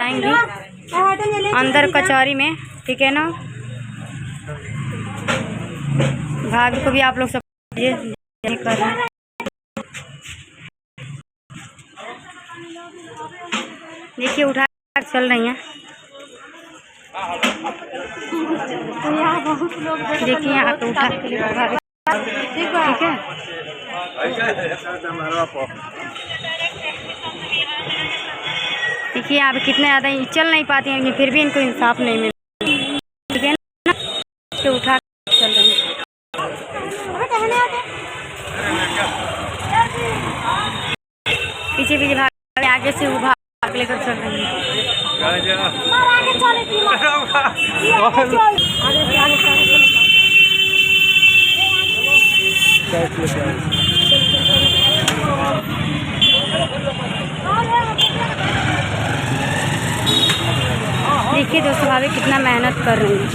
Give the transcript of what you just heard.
आएंगी अंदर कचहरी में, ठीक है ना। भाभी को भी आप लोग सब कर रहे हैं। देखिए उठा चल रही हैं। देखिए यहाँ पे उठा के लिए भाभी, ठीक है। देखिए यहाँ पे कितने ज़्यादा चल नहीं पाती हैं, फिर भी इनको इंसाफ नहीं मिल, ठीक है ना। तो उठा के चल रही है। पीछे पीछे भाग, आगे से वो भाग लेकर चल रही है। देखिए दोस्तों भाभी कितना मेहनत कर रही है।